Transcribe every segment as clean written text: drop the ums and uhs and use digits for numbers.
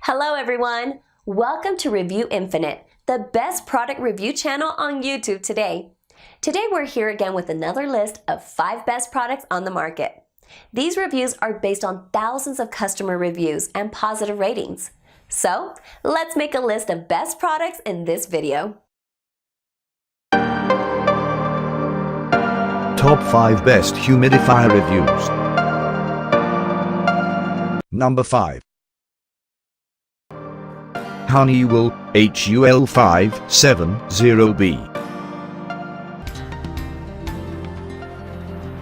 Hello everyone! Welcome to Review Infinite, the best product review channel on YouTube today. Today we're here again with another list of 5 best products on the market. These reviews are based on thousands of customer reviews and positive ratings. So, let's make a list of best products in this video. Top 5 Best Humidifier Reviews. Number 5. Honeywell HUL570B.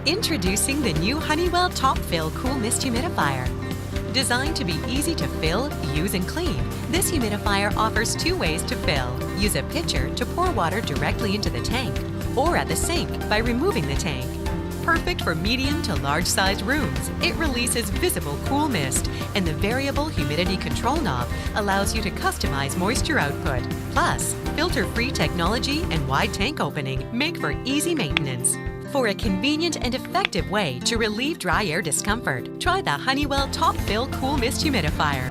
Introducing the new Honeywell Top Fill Cool Mist Humidifier. Designed to be easy to fill, use, and clean, this humidifier offers 2 ways to fill. Use a pitcher to pour water directly into the tank, or at the sink by removing the tank. Perfect for medium to large-sized rooms, it releases visible cool mist, and the variable humidity control knob allows you to customize moisture output. Plus, filter-free technology and wide tank opening make for easy maintenance. For a convenient and effective way to relieve dry air discomfort, try the Honeywell Top Fill Cool Mist Humidifier.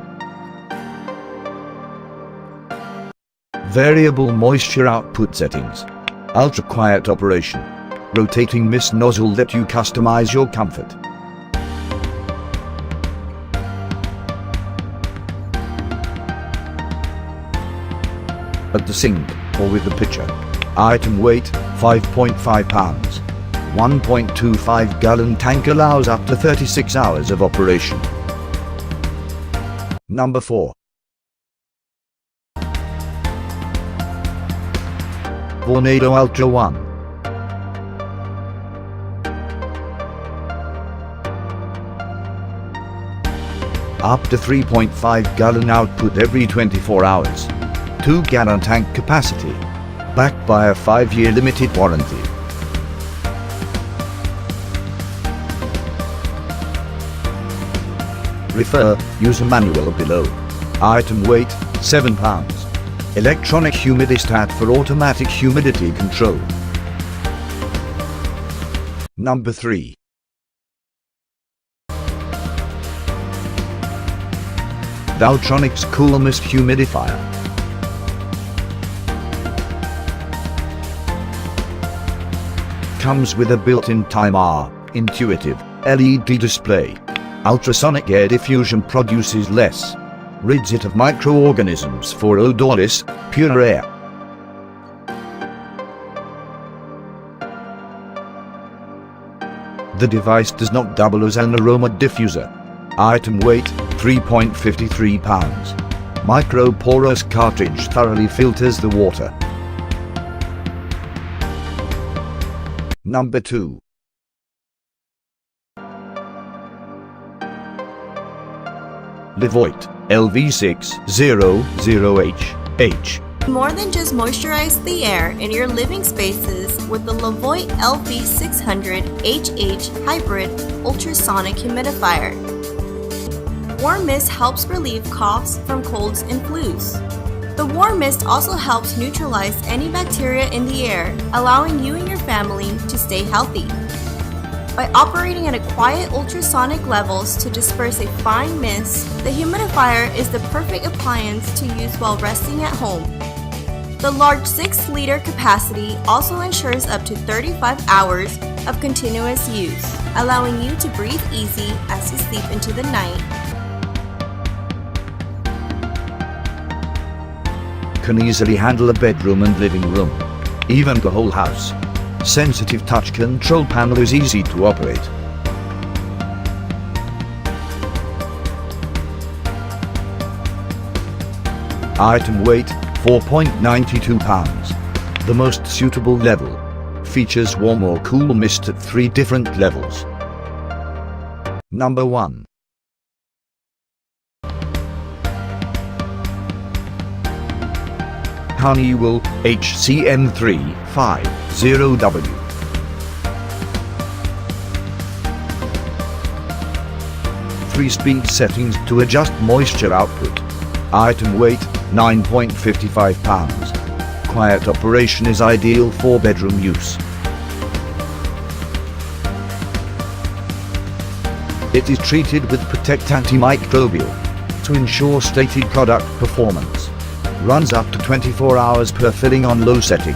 Variable moisture output settings. Ultra quiet operation. Rotating mist nozzle let you customize your comfort. At the sink or with the pitcher. Item weight 5.5 pounds. 1.25 gallon tank allows up to 36 hours of operation. Number 4. Vornado Ultra 1. Up to 3.5 gallon output every 24 hours. 2 gallon tank capacity. Backed by a 5-year limited warranty. Refer user manual below. Item weight 7 pounds. Electronic humidistat for automatic humidity control. Number 3. Valtronics Cool Mist Humidifier. Comes with a built-in timer, intuitive LED display. Ultrasonic air diffusion produces less rids of microorganisms for odorless, pure air. The device does not double as an aroma diffuser. Item weight 3.53 pounds. Microporous cartridge thoroughly filters the water. Number 2. Levoit LV600H. More than just moisturize the air in your living spaces with the Levoit LV600HH Hybrid Ultrasonic Humidifier. Warm mist helps relieve coughs from colds and flus. The warm mist also helps neutralize any bacteria in the air, allowing you and your family to stay healthy. By operating at a quiet ultrasonic levels to disperse a fine mist, the humidifier is the perfect appliance to use while resting at home. The large 6-liter capacity also ensures up to 35 hours of continuous use, allowing you to breathe easy as you sleep into the night. Can easily handle a bedroom and living room, even the whole house. Sensitive touch control panel is easy to operate. Item weight 4.92 pounds. The most suitable level. Features warm or cool mist at 3 different levels. Number 1. Honeywell HCM350W. 3-speed settings to adjust moisture output. Item weight 9.55 pounds. Quiet operation is ideal for bedroom use. It is treated with Protect Antimicrobial to ensure stated product performance. Runs up to 24 hours per filling on low setting.